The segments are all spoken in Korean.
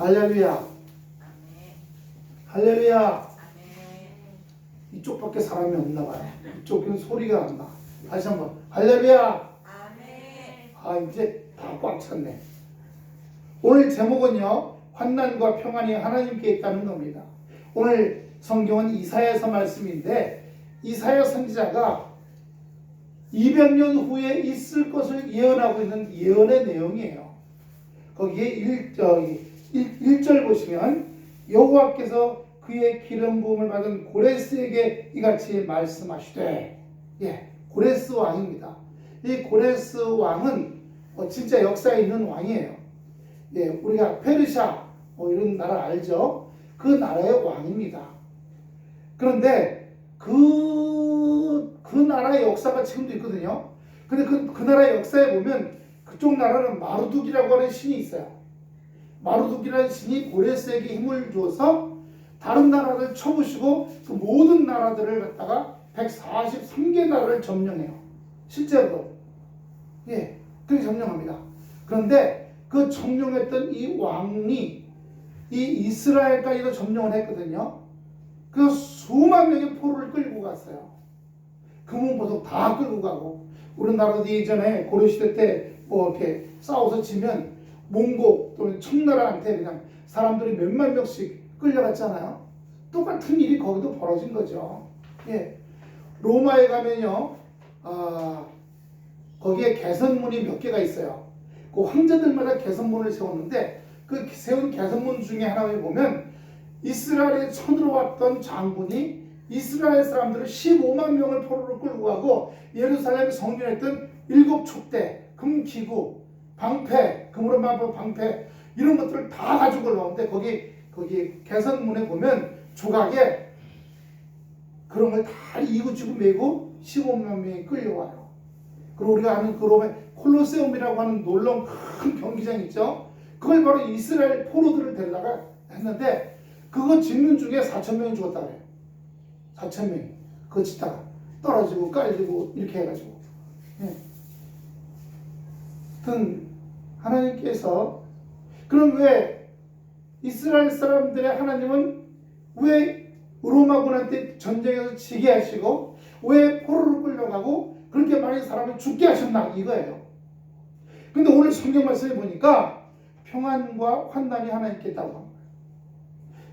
할렐루야. 할렐루야. 이쪽밖에 사람이 없나 봐요. 이쪽은 소리가 안 나. 다시 한번 할렐루야. 아, 이제 다 꽉 찼네. 오늘 제목은요, 환난과 평안이 하나님께 있다는 겁니다. 오늘 성경은 이사야서 말씀인데, 이사야 선지자가 200년 후에 있을 것을 예언하고 있는 예언의 내용이에요. 거기에 1절 보시면, 여호와께서 그의 기름 부음을 받은 고레스에게 이같이 말씀하시되, 고레스 왕입니다. 이 고레스 왕은 진짜 역사에 있는 왕이에요. 우리가 페르시아 이런 나라 알죠? 그 나라의 왕입니다. 그런데 그 나라의 역사가 지금도 있거든요. 근데 그 나라의 역사에 보면 그쪽 나라는 마르둑이라고 하는 신이 있어요. 마르둑이라는 신이 고레스에게 힘을 주어서 다른 나라를 쳐부시고 그 모든 나라들을 갖다가 143개 나라를 점령해요. 실제로. 그렇게 점령합니다. 그런데 그 점령했던 이 왕이 이 이스라엘까지도 점령을 했거든요. 그 수만 명의 포로를 끌고 갔어요. 금은보석 다 끌고 가고, 우리나라도 예전에 고려시대 때 이렇게 싸워서 지면 몽고 또는 청나라한테 그냥 사람들이 몇만 명씩 끌려갔잖아요. 똑같은 일이 거기도 벌어진 거죠. 로마에 가면요, 거기에 개선문이 몇 개가 있어요. 그 황제들마다 개선문을 세웠는데, 그 세운 개선문 중에 하나에 보면 이스라엘에 쳐들어왔던 장군이 이스라엘 사람들을 15만 명을 포로로 끌고 가고 예루살렘 성전했던 7촛대, 금기구, 방패, 금으로 만든 방패, 이런 것들을 다 가지고 올라오는데, 거기 개선문에 보면 조각에 그런 걸 다 이고지고 메고 15만 명이 끌려와요. 그리고 우리가 아는 그 로마 콜로세움이라고 하는 놀라운 큰 경기장 있죠? 그걸 바로 이스라엘 포로들을 데려다가 했는데, 그거 짓는 중에 4천 명이 죽었다 그래요. 4천 명이. 그거 짓다가 떨어지고 깔리고 이렇게 해가지고. 하여튼 하나님께서, 그럼 왜 이스라엘 사람들의 하나님은 왜 로마군한테 전쟁에서 지게 하시고 왜 포로로 끌려가고 그렇게 많은 사람을 죽게 하셨나, 이거예요. 근데 오늘 성경 말씀에 보니까 평안과 환난이 하나님께 있다고 합니다.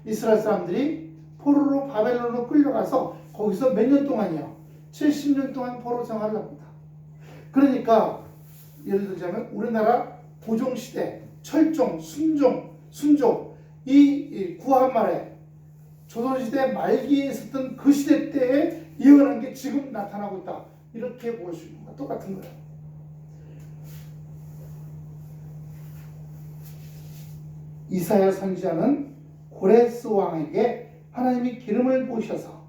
이스라엘 사람들이 포로로 바벨론으로 끌려가서 거기서 몇 년 동안이요? 70년 동안 포로 생활을 합니다. 그러니까 예를 들자면 우리나라 고종시대 철종, 순종 이 구한 말에 조선시대 말기에 있었던 그 시대 때에 예언한 게 지금 나타나고 있다, 이렇게 볼 수 있는 거 똑같은 거예요. 이사야 선지자는 고레스 왕에게 하나님이 기름을 부으셔서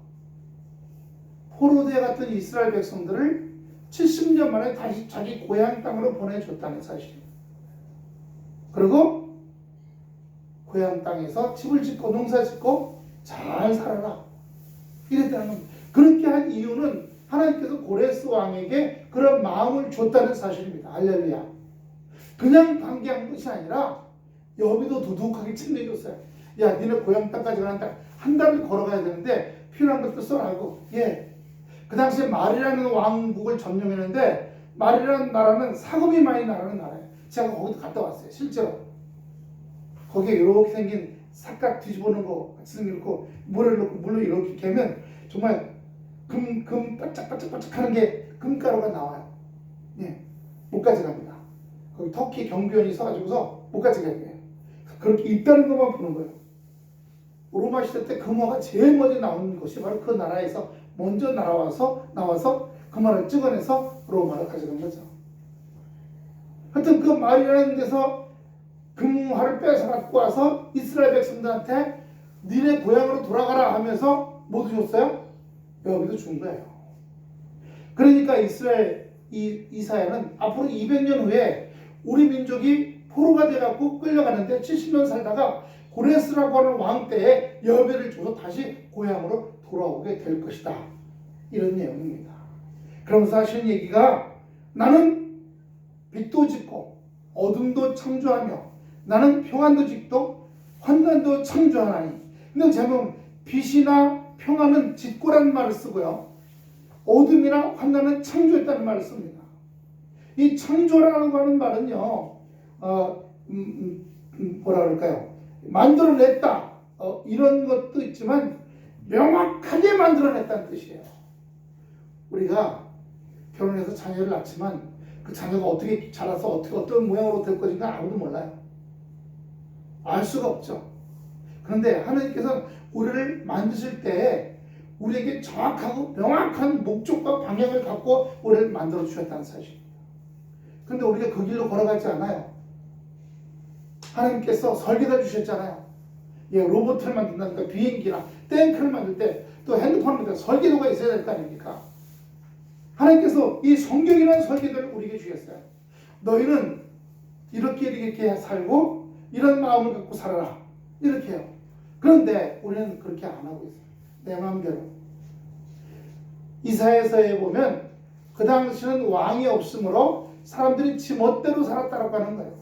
포로되어 갔던 이스라엘 백성들을 70년 만에 다시 자기 고향 땅으로 보내줬다는 사실입니다. 그리고 고향 땅에서 집을 짓고 농사 짓고 잘 살아라, 이랬다는 겁니다. 그렇게 한 이유는 하나님께서 고레스 왕에게 그런 마음을 줬다는 사실입니다. 할렐루야. 그냥 관계한 것이 아니라 여비도 두둑하게 챙겨줬어요. 야, 니네 고향 땅까지 가는데 한 달을 걸어가야 되는데 필요한 것도 써라고. 그 당시에 말이라는 왕국을 점령했는데, 말이라는 나라는 사금이 많이 나라는 나라예요. 제가 거기도 갔다 왔어요, 실제로. 거기에 이렇게 생긴 삿갓 뒤집어놓은 거 같이 생겼고, 물을 넣고 물로 이렇게 개면 정말 금 반짝반짝 하는 게 금가루가 나와요. 못 가져갑니다. 거기 터키 경비원이 서가지고서 못 가져가게 해요. 그렇게 있다는 것만 보는 거예요. 로마 시대 때 금화가 제일 먼저 나오는 것이 바로 그 나라에서 먼저 나와서 금화를 찍어내서 로마로 가져간 거죠. 하여튼 그 말이라는 데서 금화를 뺏어 갖고 와서 이스라엘 백성들한테 니네 고향으로 돌아가라 하면서 뭐 주셨어요? 여기도 준 거예요. 그러니까 이사야는 앞으로 200년 후에 우리 민족이 포로가 돼갖고 끌려가는데 70년 살다가 고레스라고 하는 왕 때에 여배를 줘서 다시 고향으로 돌아오게 될 것이다, 이런 내용입니다. 그러면서 하시는 얘기가, 나는 빛도 짓고 어둠도 창조하며 나는 평안도 짓고 환난도 창조하나니. 근데 제목 빛이나 평화는 짓고라는 말을 쓰고요. 어둠이나 환난은 창조했다는 말을 씁니다. 이 창조라고 하는 말은요, 뭐라 그럴까요? 만들어냈다. 이런 것도 있지만 명확하게 만들어냈다는 뜻이에요. 우리가 결혼해서 자녀를 낳지만 그 자녀가 어떻게 자라서 어떤 모양으로 될 것인가 아무도 몰라요. 알 수가 없죠. 그런데 하나님께서 우리를 만드실 때 우리에게 정확하고 명확한 목적과 방향을 갖고 우리를 만들어 주셨다는 사실입니다. 그런데 우리가 그 길로 걸어가지 않아요. 하나님께서 설계도 주셨잖아요. 로봇을 만든다든가 비행기나 탱크를 만들 때 또 핸드폰을 만들 때 설계도가 있어야 될 거 아닙니까? 하나님께서 이 성경이라는 설계도를 우리에게 주셨어요. 너희는 이렇게 살고 이런 마음을 갖고 살아라. 이렇게 해요. 그런데 우리는 그렇게 안 하고 있어요. 내 마음대로. 이사야서에 보면 그 당시는 왕이 없으므로 사람들이 지 멋대로 살았다라고 하는 거예요.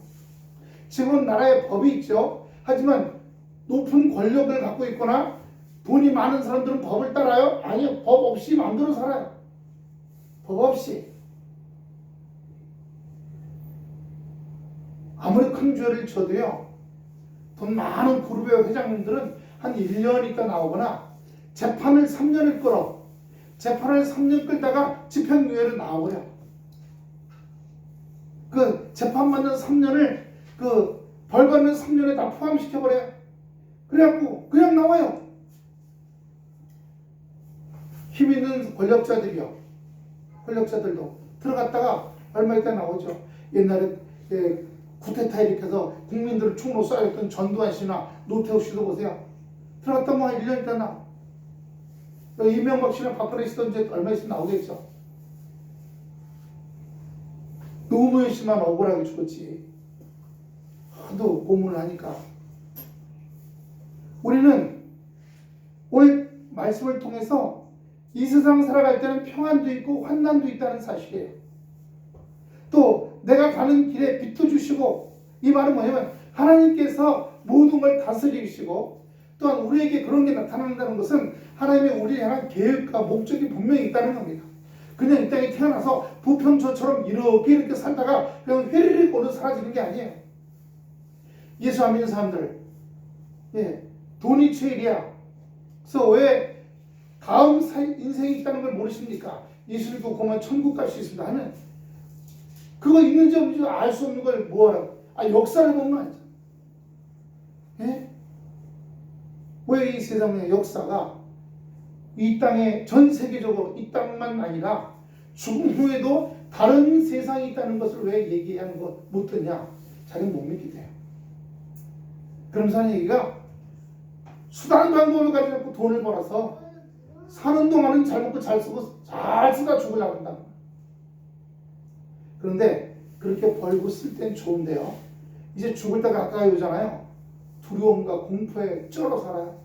지금은 나라에 법이 있죠. 하지만 높은 권력을 갖고 있거나 돈이 많은 사람들은 법을 따라요? 아니요. 법 없이 마음대로 살아요. 법 없이. 아무리 큰 죄를 져도요, 돈 많은 그룹의 회장님들은 한 1년 있다 나오거나 재판을 3년을 끌어. 재판을 3년 끌다가 집행유예로 나오고요. 그 재판받는 3년을 그 벌 받는 3년에 다 포함시켜버려요. 그래갖고 그냥 나와요. 힘 있는 권력자들이요. 권력자들도 들어갔다가 얼마 있다 나오죠. 옛날에 쿠데타 일으켜서 국민들을 총으로 쏴였던 전두환 씨나 노태우 씨도 보세요. 들어갔다 뭐 한 1년 있다 나와. 이명박 씨나 박근혜 씨도 이제 얼마 있으면 나오겠죠. 노무현 씨만 억울하게 죽었지. 하도 고문을 하니까. 우리는 오늘 말씀을 통해서 이 세상 살아갈 때는 평안도 있고 환난도 있다는 사실이에요. 또 내가 가는 길에 빛도 주시고, 이 말은 뭐냐면 하나님께서 모든 걸 다스리시고, 또한 우리에게 그런 게 나타난다는 것은 하나님의 우리를 향한 계획과 목적이 분명히 있다는 겁니다. 그냥 이 땅에 태어나서 부평초처럼 이렇게 살다가 그냥 휘리릭 오르 사라지는 게 아니에요. 예수 안 믿는 사람들, 돈이 최일이야. 그래서 왜 다음 인생이 있다는 걸 모르십니까? 예수 믿고 고만 천국 갈 수 있습니다 하면 그거 있는지 없는지 알 수 없는 걸 뭐하라고? 역사를 보면 알죠. 왜 이 세상의 역사가 이 땅에 전 세계적으로 이 땅만 아니라 죽음 후에도 다른 세상이 있다는 것을 왜 얘기하는 거 못 듣냐? 자기는 못 믿게 돼요. 그러면서 하는 얘기가 수단 방법을 가지고 돈을 벌어서 사는 동안은 잘 먹고 잘 쓰고 잘 쓰다 죽으려고 한다. 그런데 그렇게 벌고 쓸 땐 좋은데요. 이제 죽을 때 가까이 오잖아요. 두려움과 공포에 쩔어 살아요.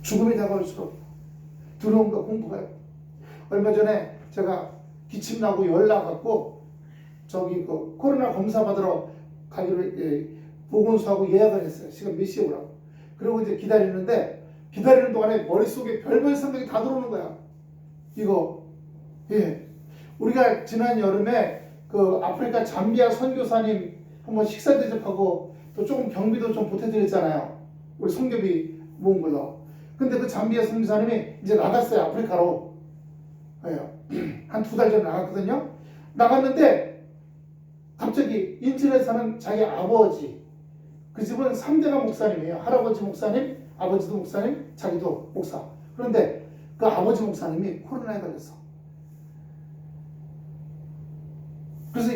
죽음이 다가올수록 두려움과 공포가. 얼마 전에 제가 기침 나고 열 나갖고 저기 그 코로나 검사 받으러 가기로 보건소하고 예약을 했어요. 시간 몇 시에 오라고. 그리고 이제 기다리는 동안에 머릿속에 별별 생각이 다 들어오는 거야. 이거 우리가 지난 여름에 그 아프리카 잠비아 선교사님 한번 식사 대접하고 또 조금 경비도 좀 보태드렸잖아요. 우리 선교비 모은 걸로. 근데 그 잠비아 선교사님이 이제 나갔어요. 아프리카로. 한 2달 전에 나갔거든요. 나갔는데 갑자기 인천에 사는 자기 아버지, 그 집은 3대가 목사님이에요. 할아버지 목사님, 아버지도 목사님, 자기도 목사. 그런데 그 아버지 목사님이 코로나에 걸렸어. 그래서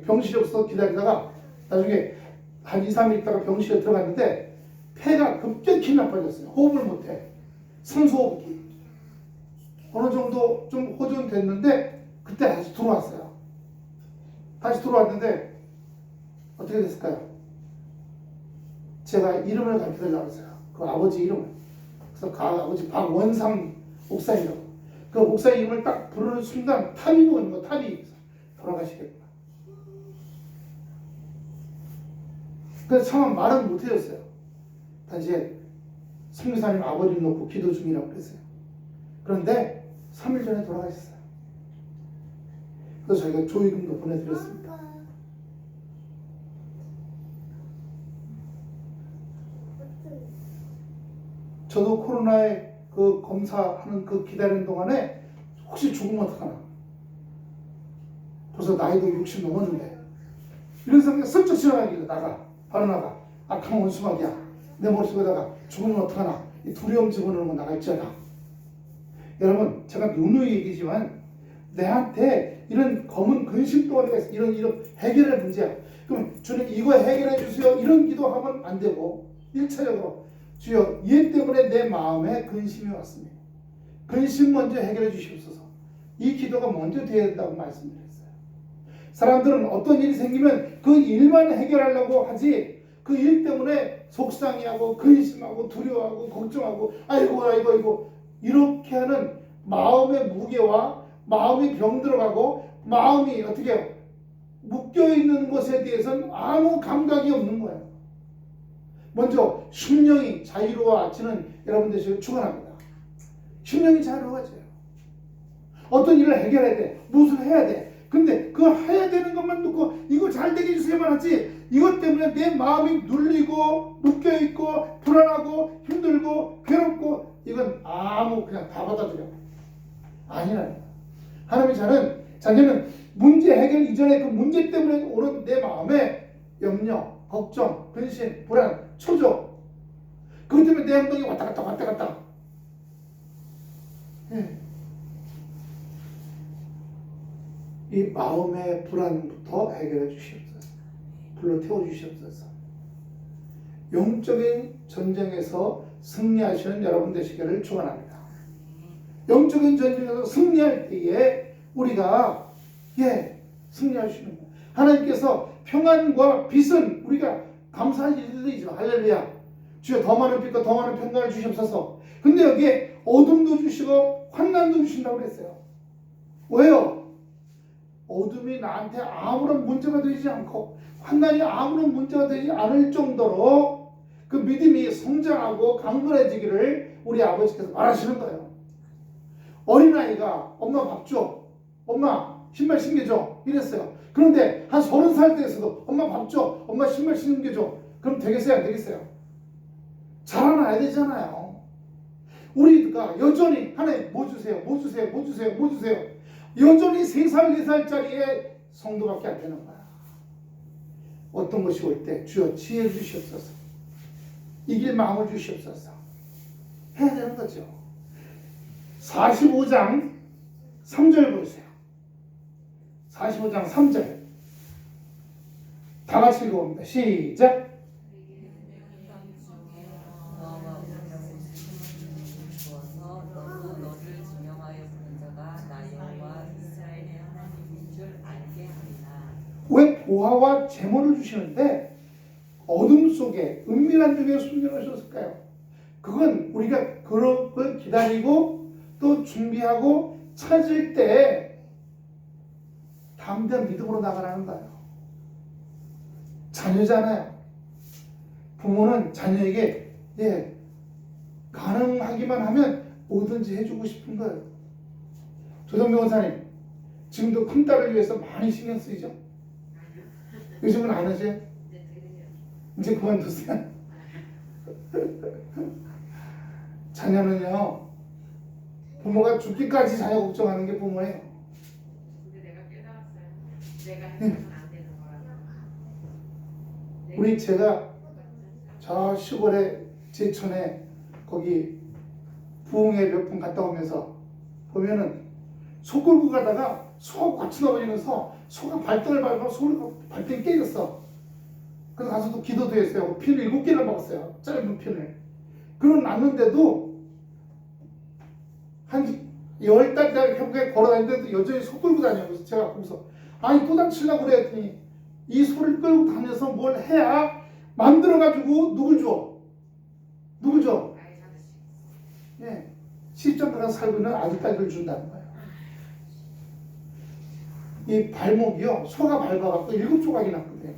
병실에 없어서 기다리다가 나중에 한 2, 3일 있다가 병실에 들어갔는데 폐가 급격히 나빠졌어요. 호흡을 못해. 산소호흡기. 어느 정도 좀 호전됐는데 그때 다시 들어왔어요. 다시 들어왔는데 어떻게 됐을까요? 제가 이름을 가르쳐달라고 했어요. 그 아버지 이름을. 그래서 그 아버지 박원상 목사님이라고. 그 목사 이름을 딱 부르는 순간 탑이 보이는 거, 탑이 돌아가시겠구나. 그래서 차마 말은 못 해줬어요. 단지 성교사님 아버지를 놓고 기도 중이라고 그랬어요. 그런데 3일 전에 돌아가셨어요. 그래서 저희가 조의금도 보내드렸습니다. 저도 코로나에 그 검사하는 그 기다리는 동안에 혹시 죽으면 어떡하나. 벌써 나이도 60 넘었는데 이런 생각이 슬쩍 지나가길래 바로 나가. 악한 원수막이야. 내 머릿속에다가 죽으면 어떡하나. 이 두려움 집어넣는 거 나가 있잖아. 여러분, 제가 누누이 얘기지만 내한테 이런 검은 근심 덩어리가 있어. 이런 해결의 문제야. 그럼 주님 이거 해결해 주세요. 이런 기도하면 안 되고 1차적으로 주여 얘 때문에 내 마음에 근심이 왔습니다. 근심 먼저 해결해 주시옵소서. 이 기도가 먼저 돼야 된다고 말씀드렸어요. 사람들은 어떤 일이 생기면 그 일만 해결하려고 하지 그 일 때문에 속상해하고 근심하고 두려워하고 걱정하고 아이고 이렇게 하는 마음의 무게와 마음이 병들어가고 마음이 어떻게 묶여있는 것에 대해서는 아무 감각이 없는 거예요. 먼저 심령이 자유로워지는 여러분 되시길 축원합니다. 심령이 자유로워져요. 어떤 일을 해결해야 돼. 무엇을 해야 돼. 근데 그 해야 되는 것만 놓고 이거 잘 되게 해주세요만 하지 이것 때문에 내 마음이 눌리고 묶여있고 불안하고 힘들고 괴롭고 이건 아무 그냥 다 받아들여. 아니라요. 하나님의 자녀는 문제 해결 이전에 그 문제 때문에 오는 내 마음에 염려, 걱정, 근심, 불안, 초조 그것 때문에 내 행동이 왔다 갔다 이 마음의 불안부터 해결해 주시옵소서. 불러 태워 주시옵소서. 영적인 전쟁에서 승리하시는 여러분 되시기를 축원합니다. 영적인 전쟁에서 승리할 때에 우리가 승리할 수 있는 거예요. 하나님께서 평안과 빛은 우리가 감사할 일들이죠. 할렐루야. 주여 더 많은 빛과 더 많은 평강을 주시옵소서. 근데 여기에 어둠도 주시고 환난도 주신다고 그랬어요. 왜요? 어둠이 나한테 아무런 문제가 되지 않고 환난이 아무런 문제가 되지 않을 정도로 그 믿음이 성장하고 강건해지기를 우리 아버지께서 바라시는 거예요. 어린아이가 엄마 밥 줘. 엄마 신발 신겨줘. 이랬어요. 그런데 한 30살 때에서도 엄마 밥 줘. 엄마 신발 신겨줘. 그럼 되겠어요? 안 되겠어요? 자라나야 되잖아요. 우리가 여전히 하나님 뭐 주세요? 여전히 3살, 4살짜리의 성도밖에 안 되는 거야. 어떤 것이 올 때 주여 지혜 주시옵소서. 이길 마음을 주시옵소서. 해야 되는 거죠. 45장 3절 보세요. 45장 3절 다 같이 읽어봅니다. 시작. 왜 보화와 재물을 주시는데 어둠 속에 은밀한 중에 숨겨놓으셨을까요? 그건 우리가 그런 걸 기다리고 또 준비하고 찾을 때 담대한 믿음으로 나가라는 거예요. 자녀잖아요. 부모는 자녀에게 가능하기만 하면 뭐든지 해주고 싶은 거예요. 조정명 원사님 지금도 큰딸을 위해서 많이 신경 쓰이죠? 요즘은 안 하세요? 이제 그만두세요. 자녀는요 부모가 죽기까지 자녀 걱정하는 게 부모예요. 근데 내가 깨달았어요. 내가 해서는 안 되는 거라서. 우리 제가 저 시골에 제천에 거기 부흥회 몇 번 갔다 오면서 보면은 소 끌고 가다가 소하고 같이 넘어지면서 소가 발등을 밟아서 소가 발등이 깨졌어. 그래서 가서 또 기도도 했어요. 피를 7개를 먹었어요. 짧은 피를. 그러고 났는데도 한 10달 결국에 걸어다니는데도 여전히 소 끌고 다녀요. 그래서 제가 거기서 아니 또 다치려고 그래 했더니 이 소를 끌고 다녀서 뭘 해야 만들어가지고 누굴 줘? 시집장가가 살고 있는 아들딸을 준다는 거예요. 이 발목이요 소가 밟아갖고 7조각이 났거든요.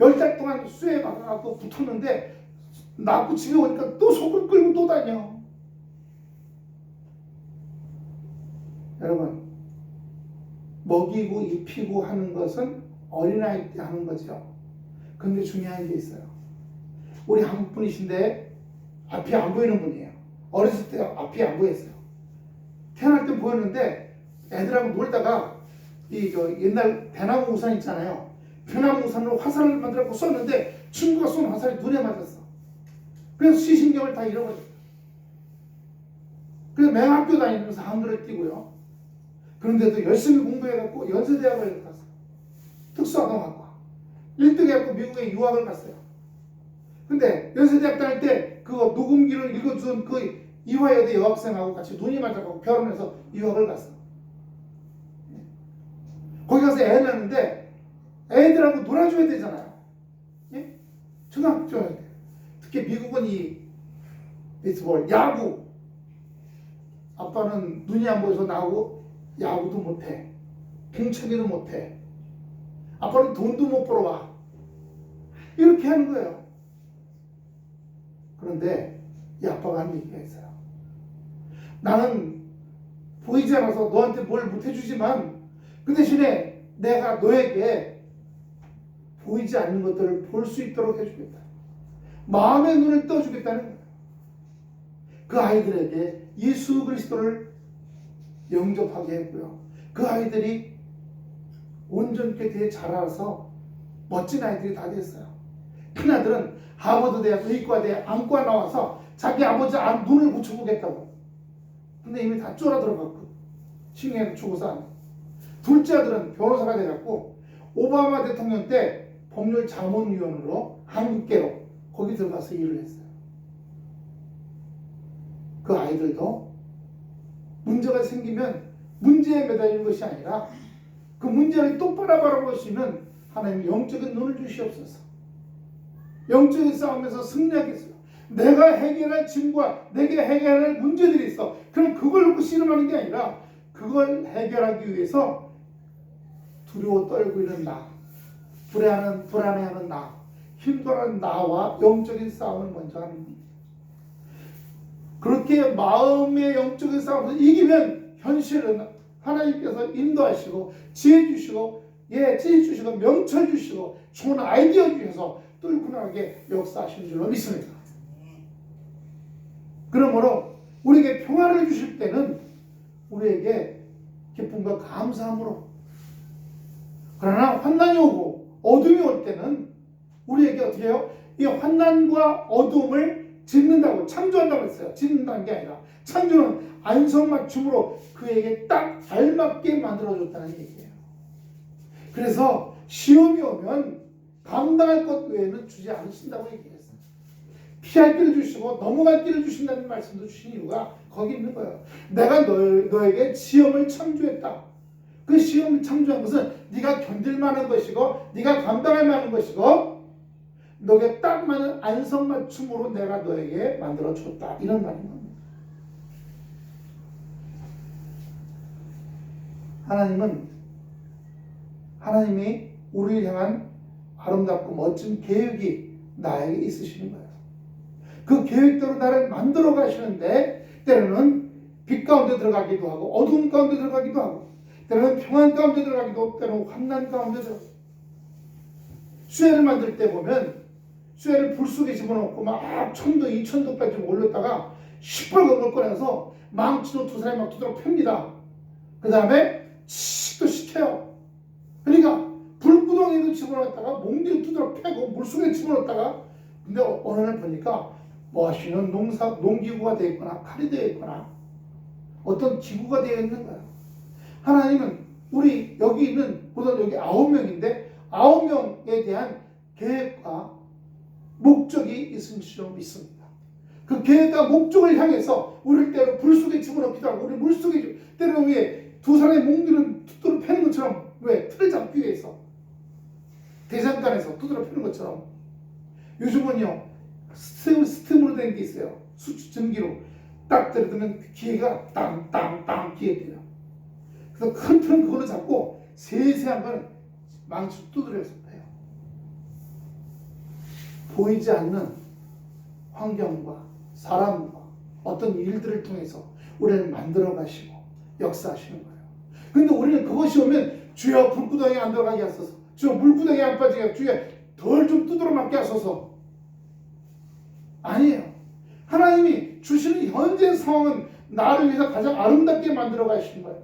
10달 동안 쇠에 박아갖고 붙었는데 낳고 집에 오니까 또 속을 끌고 또 다녀. 여러분, 먹이고 입히고 하는 것은 어린아이 때 하는 거죠. 근데 중요한 게 있어요. 우리 한국 분이신데 앞이 안 보이는 분이에요. 어렸을 때 앞이 안 보였어요. 태어날 때 보였는데 애들하고 놀다가 옛날 대나무 우산 있잖아요. 대나무 우산으로 화살을 만들어서 쐈는데 친구가 쏜 화살이 눈에 맞았어. 그래서 시신경을 다 잃어버렸어요. 그래서 매일 학교 다니면서 한글을 띄고요. 그런데도 열심히 공부해갖고 연세대학을 갔어요. 특수아동학과 1등 해갖고 미국에 유학을 갔어요. 근데 연세대학 다닐 때 그거 녹음기를 읽어준 그 이화여대 여학생하고 같이 눈이 맞아가지고 결혼해서 유학을 갔어. 거기 가서 애 낳는데 애들하고 놀아줘야 되잖아요. 예? 초등학교 특히 미국은 이 베이스볼, 야구. 아빠는 눈이 안 보여서 나오고 야구도 못해. 공채기도 못해. 아빠는 돈도 못 벌어와. 이렇게 하는 거예요. 그런데 이 아빠가 하는 얘기가 있어요. 나는 보이지 않아서 너한테 뭘 못해주지만 그 대신에 내가 너에게 보이지 않는 것들을 볼 수 있도록 해주겠다. 마음의 눈을 떠주겠다는 거예요. 그 아이들에게 예수 그리스도를 영접하게 했고요. 그 아이들이 온전케 되어 자라서 멋진 아이들이 다 됐어요. 큰아들은 하버드 대학 의과대에 안과 나와서 자기 아버지 눈을 고쳐보겠다고. 근데 이미 다 쫄아들어갔고 칭해도 죽어서 안 해. 둘째 아들은 변호사가 돼갖고 오바마 대통령 때 법률 자문위원으로 한국계로 거기 들어가서 일을 했어요. 그 아이들도 문제가 생기면 문제에 매달리는 것이 아니라 그 문제를 똑바로 바라볼 수 있는 하나님의 영적인 눈을 주시옵소서. 영적인 싸움에서 승리하겠어요. 내가 해결할 짐과 내게 해결할 문제들이 있어. 그럼 그걸 놓고 씨름하는 게 아니라 그걸 해결하기 위해서 두려워 떨고 있는 나, 불안해하는 나, 힘들어하는 나와 영적인 싸움을 먼저 하는 겁니다. 그렇게 마음의 영적인 싸움을 이기면 현실은 하나님께서 인도하시고 지혜 주시고 지혜 주시고 명철 주시고 좋은 아이디어 주셔서 뚫고 나가게 역사하시는 줄로 믿습니다. 그러므로 우리에게 평화를 주실 때는 우리에게 기쁨과 감사함으로, 그러나 환난이 오고 어둠이 올 때는 우리에게 어떻게 해요? 이 환난과 어둠을 짓는다고, 창조한다고 했어요. 짓는다는 게 아니라 창조는 안성맞춤으로 그에게 딱 알맞게 만들어줬다는 얘기예요. 그래서 시험이 오면 감당할 것 외에는 주지 않으신다고 얘기했어요. 피할 길을 주시고 넘어갈 길을 주신다는 말씀도 주신 이유가 거기 있는 거예요. 내가 너에게 시험을 창조했다. 그 시험을 창조한 것은 네가 견딜 만한 것이고 네가 감당할 만한 것이고 너에게 딱 맞는 안성맞춤으로 내가 너에게 만들어줬다. 이런 말인 겁니다. 하나님이 우리를 향한 아름답고 멋진 계획이 나에게 있으시는 거예요. 그 계획대로 나를 만들어 가시는데 때로는 빛 가운데 들어가기도 하고 어두운 가운데 들어가기도 하고 때로는 평안 가운데 들어가기도 하고 때로는 환난 가운데 들어가기도 하고. 쇠를 만들 때 보면 쇠를 불 속에 집어넣고 막 1000도 2000도까지 좀 올렸다가 시뻘건 걸 꺼내서 망치로 두 사람이 막 두드러 팹니다. 그 다음에 또 식혀요. 그러니까 불구덩이도 집어넣었다가 몽디로 두드러 패고 물속에 집어넣었다가 근데 어느 날 보니까 멋있는 농기구가 되어 있거나 칼이 되어 있거나 어떤 기구가 되어 있는 거야. 하나님은 우리 여기 있는 보다 여기 9명인데 9명에 대한 계획과 목적이 있을 줄 믿습니다. 그 계획과 목적을 향해서 우리를 때로 불 속에 집어넣기도 하고 우리 물 속에 때로 위에 두 사람의 몽디는 두드러 패는 것처럼 왜 틀을 잡기 위해서 대장간에서 두드러 패는 것처럼 요즘은요 스팀으로 된 게 있어요. 전기로 딱 때려두면 기회가 땅땅땅 기회 돼요. 그래서 큰 틀은 그걸로 잡고 세세한 건 망치 두드려서 해요. 보이지 않는 환경과 사람과 어떤 일들을 통해서 우리를 만들어 가시고 역사하시는 거예요. 근데 우리는 그것이 오면 주여 불구덩이에 안 들어가게 하소서, 주여 물구덩이에 안 빠지게 하소서, 주여 덜 좀 두드러 맞게 하소서. 아니에요. 하나님이 주시는 현재 상황은 나를 위해서 가장 아름답게 만들어 가시는 거예요.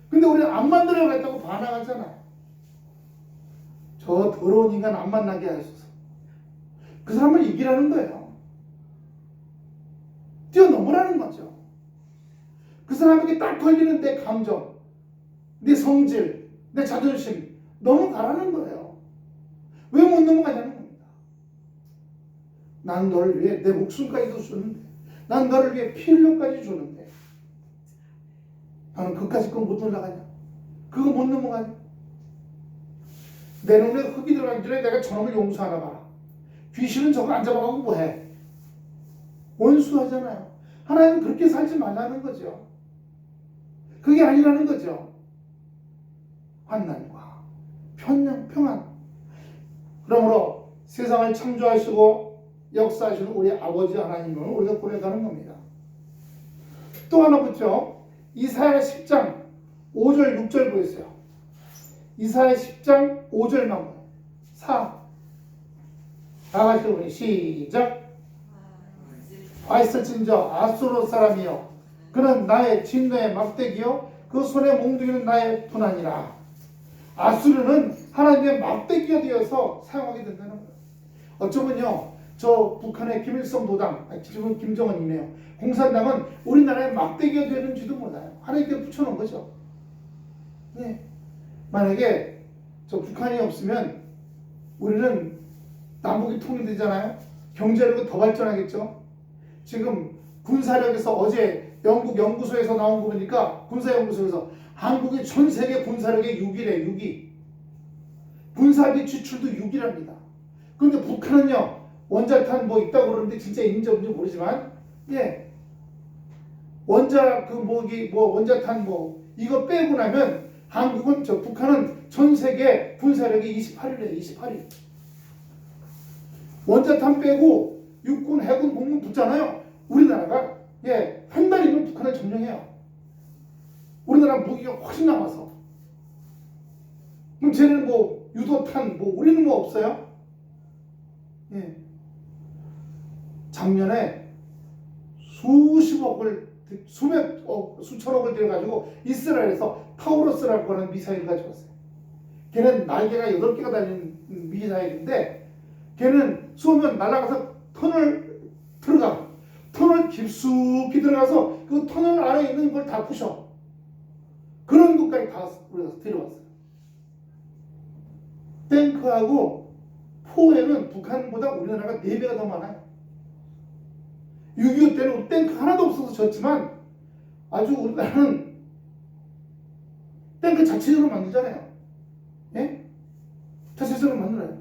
근데 우리는 안 만들어 가겠다고 반항하잖아요. 저 더러운 인간 안 만나게 하소서. 그 사람을 이기라는 거예요. 뛰어넘으라는 거죠. 그 사람에게 딱 걸리는 내 감정, 내 성질, 내 자존심 넘어가라는 거예요. 왜 못 넘어가냐는 겁니다. 난 너를 위해 내 목숨까지도 주는데, 난 너를 위해 피 흘려까지 주는데 나는 그까짓 거 못 올라가냐? 그거 못 넘어가냐? 내 눈에 흙이 들어가기 전에 내가 저놈을 용서하나 봐라. 귀신은 저거 안 잡아가고 뭐해? 원수하잖아요. 하나님은 그렇게 살지 말라는 거죠. 그게 아니라는 거죠. 환난과 평안. 그러므로 세상을 창조하시고 역사하시는 우리 아버지 하나님을 우리가 고백하는 겁니다. 또 하나 붙죠. 이사야 10장 5절 6절 보였어요. 이사야 10장 5절만 4. 다 같이 우리 시작. 와 있을진저 아수르 사람이여, 그는 나의 진노의 막대기요 그 손에 몽둥이는 나의 분하니라. 아수르는 하나님의 막대기가 되어서 사용하게 된다는 거예요. 어쩌면요, 저 북한의 김일성 도당, 지금 김정은이네요, 공산당은 우리나라의 막대기가 되는지도 몰라요. 하나님께 붙여놓은 거죠. 네. 만약에 저 북한이 없으면 우리는 남북이 통일되잖아요. 경제력은 더 발전하겠죠. 지금 군사력에서 어제 영국 연구소에서 나온 거 보니까, 군사연구소에서 한국이 전 세계 군사력의 6위래. 6위. 군사비 지출도 6위랍니다. 그런데 북한은요, 원자탄 뭐 있다고 그러는데 진짜 있는지 없는지 모르지만, 예, 원자탄 이거 빼고 나면 북한은 전 세계 군사력이 28위래. 28위. 원자탄 빼고 육군, 해군, 공군 붙잖아요. 우리나라가 한 달이면 북한을 점령해요. 우리나라 무기가 훨씬 남아서. 그럼 쟤는 유도탄 우리는 없어요? 예. 작년에 수천억을 들여가지고 이스라엘에서 타우러스라고 하는 미사일을 가져왔어요. 걔는 날개가 8개가 달린 미사일인데, 걔는 쏘면 날아가서 터널 깊숙이 들어가서 그 터널 안에 있는 걸 다 부셔. 그런 것까지 다 우리가 데려왔어요. 탱크하고 포에는 북한보다 우리나라가 4배가 더 많아요. 6.25 때는 탱크 하나도 없어서 졌지만, 아주 우리나라는 탱크 자체적으로 만들잖아요. 예? 자체적으로 만들어요.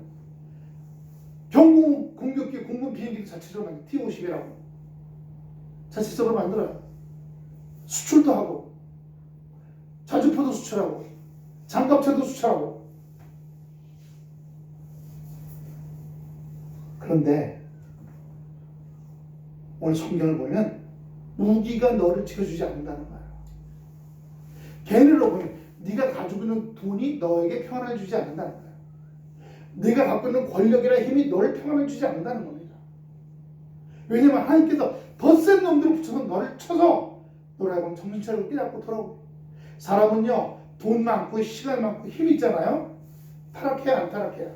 경공 공격기, 공군 비행기도 자체적으로 만들어요. T-50이라고. 자체적으로 만들어요. 수출도 하고, 자주포도 수출하고, 장갑차도 수출하고. 그런데 오늘 성경을 보면 무기가 너를 지켜주지 않는다는 거예요. 걔네로 보면 네가 가지고 있는 돈이 너에게 평안을 주지 않는다는 거예요. 네가 갖고 있는 권력이나 힘이 너를 평안을 주지 않는다는 겁니다. 왜냐하면 하나님께서 더 센 놈들을 붙여서 너를 쳐서 너라고 정신 차리고 깨닫고 돌아오고. 사람은요, 돈 많고 시간 많고 힘 있잖아요. 타락해야 안 타락해요?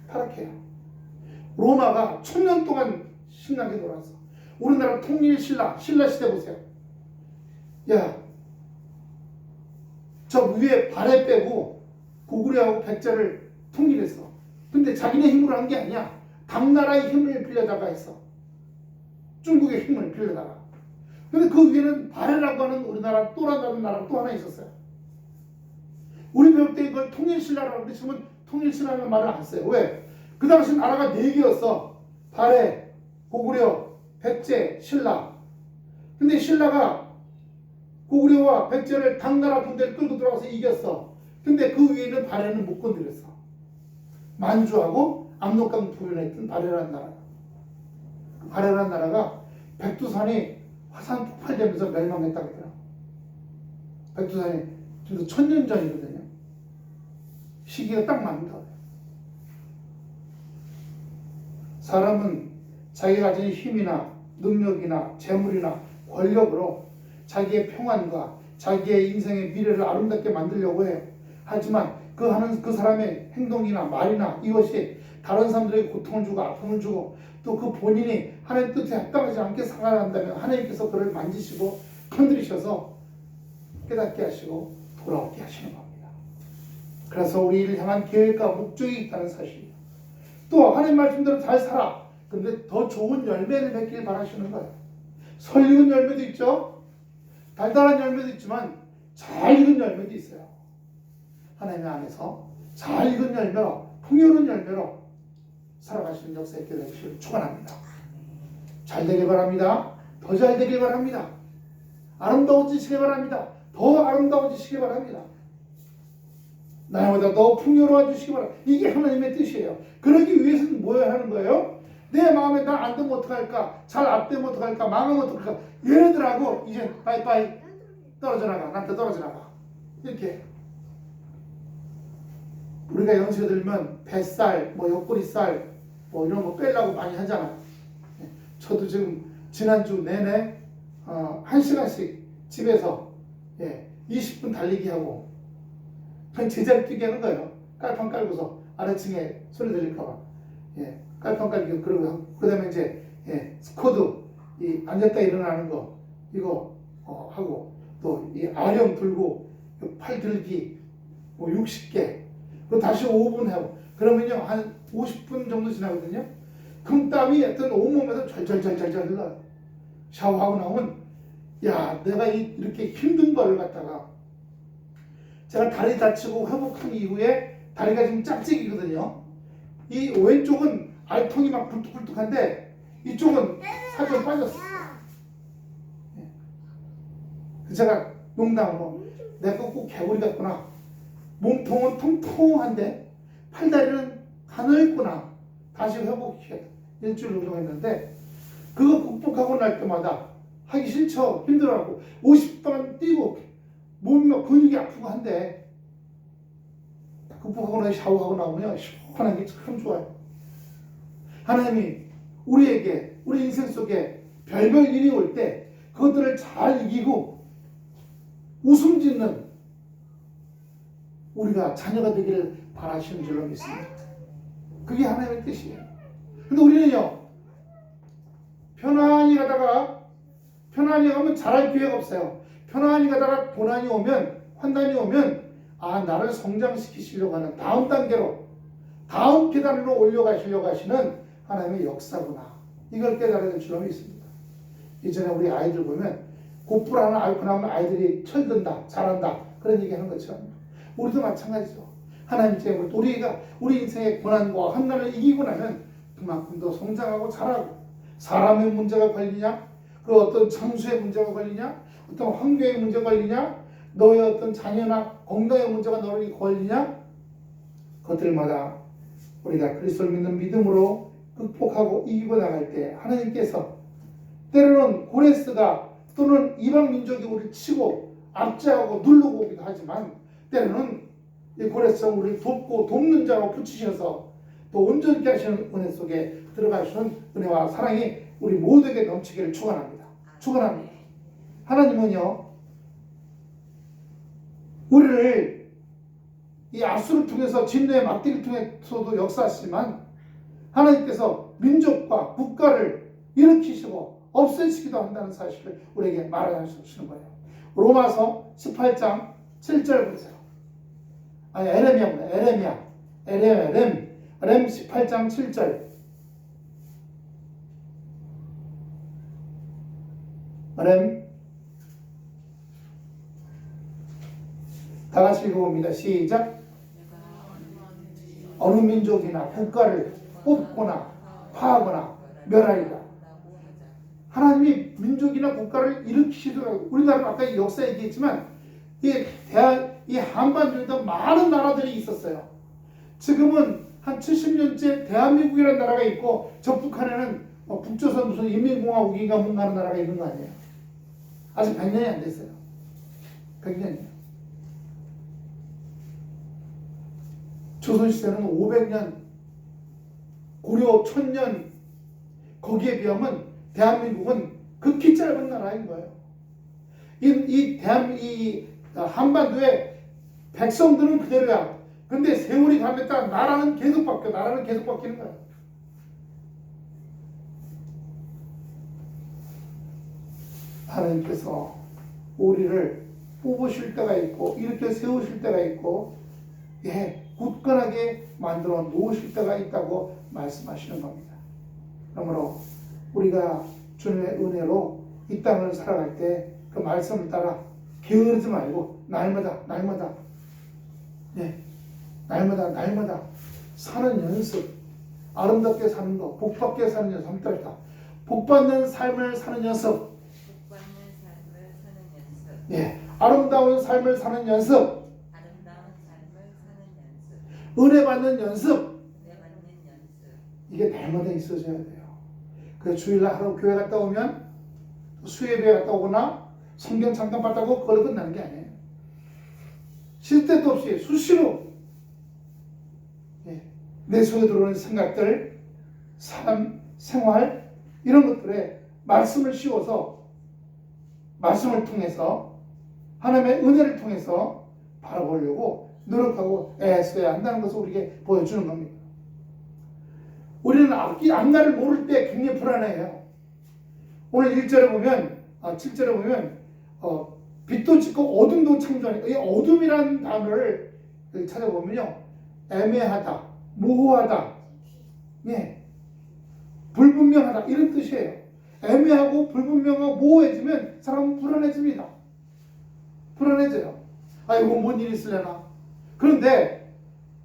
타락해요. 로마가 1000년 동안 신나게 놀았어. 우리나라 통일 신라 시대 보세요. 야, 저 위에 발해 빼고 고구려하고 백제를 통일했어. 근데 자기네 힘으로 한 게 아니야. 당나라의 힘을 빌려다가 했어. 중국의 힘을 빌려다가. 근데 그 위에는 발해라고 하는 우리나라 또라는 나라가 또 하나 있었어요. 우리 배울 때 이걸 통일신라라고 하는데 지금은 통일신라는 말을 안 써요. 왜? 그 당시 나라가 4개였어. 발해, 고구려, 백제, 신라. 근데 신라가 고구려와 백제를 당나라 군대를 끌고 들어가서 이겼어. 근데 그 위에는 발해는 못 건드렸어. 만주하고 압록강 부근에 있던 발해라는 나라. 발해라는 나라가 백두산이 화산 폭발되면서 멸망했다고 하더라고요. 백두산이 지금 1000년 전이거든요. 시기가 딱 맞는다. 사람은 자기가 가진 힘이나 능력이나 재물이나 권력으로 자기의 평안과 자기의 인생의 미래를 아름답게 만들려고 해요. 하지만 그 사람의 행동이나 말이나 이것이 다른 사람들에게 고통을 주고 아픔을 주고 또 그 본인이 하나님 뜻에 합당하지 않게 살아간다면 하나님께서 그를 만지시고 건드리셔서 깨닫게 하시고 돌아오게 하시는 겁니다. 그래서 우리를 향한 계획과 목적이 있다는 사실이에요. 또 하나님 말씀대로 잘 살아. 근데 더 좋은 열매를 맺길 바라시는 거예요. 설익은 열매도 있죠. 달달한 열매도 있지만 잘 익은 열매도 있어요. 하나님 안에서 잘 익은 열매로 풍요로운 열매로 살아가시는 역사 있게 되시길 축원합니다. 잘 되길 바랍니다. 더 잘 되길 바랍니다. 아름다워지시길 바랍니다. 더 아름다워지시길 바랍니다. 나보다 더 풍요로워지시기 바랍니다. 이게 하나님의 뜻이에요. 그러기 위해서는 뭐야 하는 거예요? 내 마음에 나 안 되면 어떡할까? 잘 안 되면 어떡할까? 망하면 어떡할까? 얘네들하고 이제 빠이빠이 떨어져 나가. 나한테 떨어져 나가. 이렇게 우리가 연세가 들면 뱃살, 뭐 옆구리살 뭐 이런 거 빼려고 많이 하잖아. 저도 지금 지난주 내내 1시간씩 집에서 20분 달리기 하고 그냥 제자리 뛰게 하는 거예요. 깔판 깔고서 아래층에 소리 들릴까봐 깔판 깔기 그러고 그다음에 이제 스쿼드 이 앉았다 일어나는 거 이거 하고 또 이 아령 들고 팔 들기 뭐 60개 그리고 다시 5분 하고 그러면요 한 50분 정도 지나거든요. 그럼 땀이 어떤 온몸에서 절절절절절 흘러요. 샤워하고 나오면 야 내가 이렇게 힘든 거를 갖다가 제가 다리 다치고 회복한 이후에 다리가 지금 짝짝이거든요. 이 왼쪽은 알통이 막 굴뚝굴뚝한데 이쪽은 살짝 빠졌어요. 제가 농담으로 내가 꼭 개구리 같구나. 몸통은 통통한데 팔다리는 가늘구나. 다시 회복해. 일주일 운동했는데 그거 극복하고 날 때마다 하기 싫죠. 힘들어하고 50분 뛰고 몸이 근육이 아프고 한데 극복하고 나서 샤워하고 나오면 시원한 게 참 좋아요. 하나님이 우리에게 우리 인생 속에 별별 일이 올 때 그것들을 잘 이기고 웃음 짓는 우리가 자녀가 되기를 바라시는 줄로 믿습니다. 그게 하나님의 뜻이에요. 근데 우리는요 편안히 가면 잘할 기회가 없어요. 편안히 가다가 고난이 오면 환난이 오면 나를 성장시키시려고 하는 다음 단계로 다음 계단으로 올려가시려고 하시는 하나님의 역사구나. 이걸 깨달아야 될 줄로 믿습니다. 이전에 우리 아이들 보면 곧불하는 아이고 나오면 아이들이 철든다 잘한다 그런 얘기 하는 것처럼 우리도 마찬가지죠. 하나님 때문에 우리 인생의 고난과 환난을 이기고 나면 그만큼 더 성장하고 자라고 사람의 문제가 걸리냐 그 어떤 장수의 문제가 걸리냐 어떤 환경의 문제가 걸리냐 너의 어떤 자녀나 건강의 문제가 너에게 걸리냐 그것들마다 우리가 그리스도를 믿는 믿음으로 극복하고 이기고 나갈 때 하나님께서 때로는 고레스가 또는 이방 민족이 우리를 치고 압제하고 누르고 오기도 하지만 때로는 이 고레스가 우리를 돕고 돕는 자로 붙이셔서 또 온전케 하시는 은혜 속에 들어가시는 은혜와 사랑이 우리 모두에게 넘치기를 축원합니다. 축원합니다. 하나님은요 우리를 이 아수를 통해서 진노의 막대기를 통해서도 역사하시지만 하나님께서 민족과 국가를 일으키시고 없애시기도 한다는 사실을 우리에게 말하시는 거예요. 로마서 18장 7절 보세요. 에레미야 18장 7절 다 같이 읽어봅니다. 시작. 어느 민족이나 국가를 뽑거나 파하거나 멸하리라. 하나님이 민족이나 국가를 일으키시더라고요. 우리나라는 아까 역사 얘기했지만 이 한반도에도 많은 나라들이 있었어요. 지금은 한 70년째 대한민국이라는 나라가 있고 저 북한에는 북조선 무슨 인민공화국인가 뭔가 하는 나라가 있는 거 아니에요. 아직 100년이 안 됐어요. 100년이에요. 조선시대는 500년, 고려 1000년, 거기에 비하면 대한민국은 극히 짧은 나라인 거예요. 이 한반도의 백성들은 그대로야. 근데 세월이 가면 따라 나라는 계속 바뀌어. 나라는 계속 바뀌는 거야. 하나님께서 우리를 뽑으실 때가 있고 이렇게 세우실 때가 있고 굳건하게 만들어 놓으실 때가 있다고 말씀하시는 겁니다. 그러므로 우리가 주님의 은혜로 이 땅을 살아갈 때 그 말씀을 따라 게으르지 말고 날마다 사는 연습, 아름답게 사는 거, 복받게 사는 연습 한번 따르다. 복받는 삶을 사는 연습, 아름다운 삶을 사는 연습, 은혜 받는 연습, 이게 날마다 있어져야 돼요. 그래서 주일날 하루 교회 갔다 오면 수예배 갔다 오거나 성경 잠깐 봤다고 그걸로 끝나는 게 아니에요. 쉴 때도 없이 수시로 내 속에 들어오는 생각들, 삶, 생활 이런 것들에 말씀을 씌워서 말씀을 통해서 하나님의 은혜를 통해서 바라보려고 노력하고 애써야 한다는 것을 우리에게 보여주는 겁니다. 우리는 앞날을 모를 때 굉장히 불안해요. 오늘 1절에 보면 7절에 보면 빛도 짓고 어둠도 창조하니 이 어둠이라는 단어를 찾아보면요, 애매하다, 모호하다, 불분명하다 이런 뜻이에요. 애매하고 불분명하고 모호해지면 사람은 불안해집니다. 불안해져요. 이거 뭔 일이 있으려나. 그런데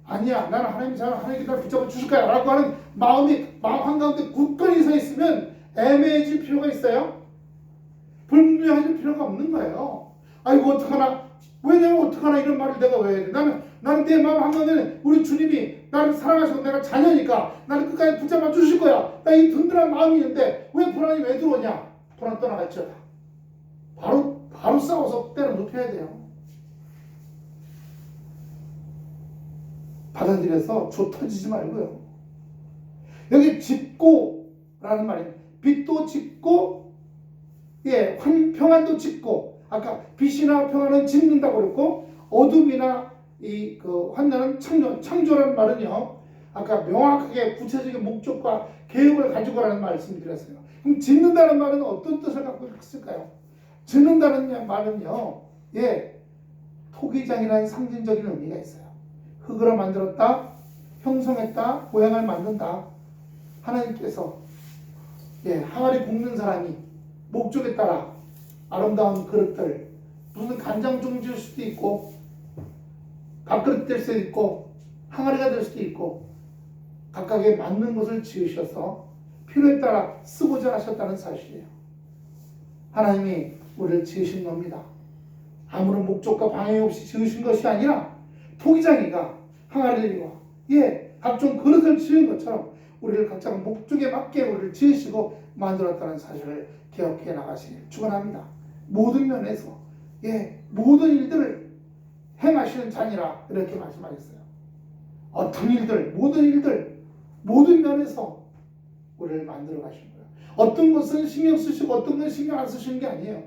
아니야, 나는 하나님께 날 붙잡아 주실 거야 라고 하는 마음 한가운데 굳건히 서 있으면 애매해질 필요가 있어요? 불분명해질 필요가 없는 거예요. 이거 어떡하나? 왜냐면 어떡하나 이런 말을 내가 왜 해야 돼? 나는 내 마음 한가운데 우리 주님이 나를 사랑하시고 내가 자녀니까 나를 끝까지 붙잡아 주실 거야. 나 이 든든한 마음이 있는데 왜 불안이 왜 들어오냐? 불안 떠나갈지어다. 바로 싸워서 때려 눕혀야 돼요. 받아들여서 조 터지지 말고요. 여기 짓고라는 말이에요. 빛도 짓고, 평안도 짓고, 아까 빛이나 평안은 짓는다고 그랬고, 어둠이나 환난은 창조라는 말은요, 아까 명확하게 구체적인 목적과 계획을 가지고라는 말씀을 드렸어요. 그럼 짓는다는 말은 어떤 뜻을 갖고 있을까요? 짓는다는 말은요, 토기장이라는 상징적인 의미가 있어요. 흙으로 만들었다, 형성했다, 모양을 만든다. 하나님께서 항아리 굽는 사람이 목적에 따라 아름다운 그릇들, 무슨 간장종 지을 수도 있고 밥그릇 될 수도 있고 항아리가 될 수도 있고 각각에 맞는 것을 지으셔서 필요에 따라 쓰고자 하셨다는 사실이에요. 하나님이 우리를 지으신 겁니다. 아무런 목적과 방해 없이 지으신 것이 아니라 토기장이가 항아리와 각종 그릇을 지은 것처럼 우리를 각자 목적에 맞게 우리를 지으시고 만들었다는 사실을 기억해 나가시길 축원합니다. 모든 면에서 모든 일들을 행하시는 자니라 이렇게 말씀하셨어요. 어떤 일들, 모든 면에서 우리를 만들어 가신 거예요. 어떤 것은 신경 쓰시고 어떤 건 신경 안 쓰시는 게 아니에요.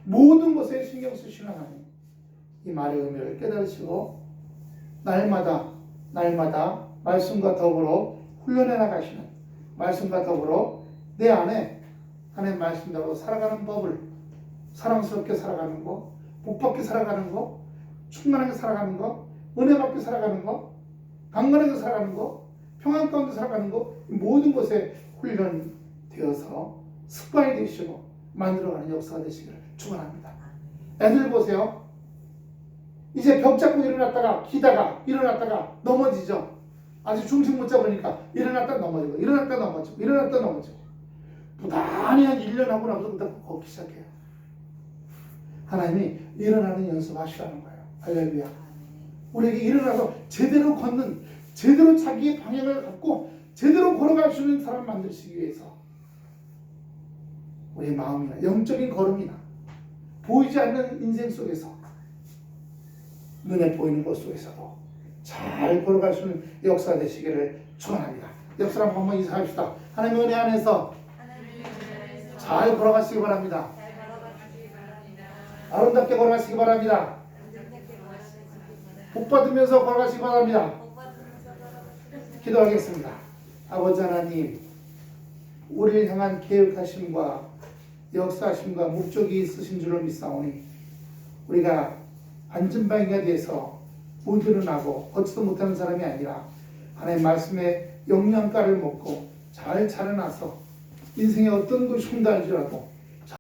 모든 것에 신경 쓰시는 하나님. 이 말의 의미를 깨달으시고 날마다 말씀과 더불어 훈련해 나가시는, 말씀과 더불어 내 안에 하나님 말씀대로 살아가는 법을, 사랑스럽게 살아가는 거, 복받게 살아가는 거, 충만하게 살아가는 거, 은혜 받게 살아가는 거, 강건하게 살아가는 거, 평안 가운데 살아가는 거, 모든 것에 훈련되어서 습관이 되시고 만들어가는 역사가 되시기를 축원합니다. 애들 보세요. 이제 벽 잡고 기다가 일어났다가 넘어지죠. 아직 중심 못 잡으니까 일어났다 넘어지고 부단히 한 1년 하고 나서부터 걷기 시작해요. 하나님이 일어나는 연습하시라는 거예요. 할렐루야. 우리에게 일어나서 제대로 걷는 제대로 자기의 방향을 갖고 제대로 걸어갈 수 있는 사람 만드시기 위해서 우리의 마음이나 영적인 걸음이나 보이지 않는 인생 속에서 눈에 보이는 것 속에서도 잘 걸어갈 수 있는 역사 되시기를 축원합니다. 옆 사람 한번 인사합시다. 하나님의 은혜 안에서 잘 걸어가시기 바랍니다. 아름답게 걸어가시기 바랍니다. 복 받으면서 걸어가시기 바랍니다. 기도하겠습니다. 아버지 하나님, 우리를 향한 계획하심과 역사하심과 목적이 있으신 줄로 믿사오니 우리가 안전방위가 돼서 못 일어나고 걷지도 못하는 사람이 아니라 하나님 말씀의 영양가를 먹고 잘 자라나서 인생의 어떤 것이 혼날지라도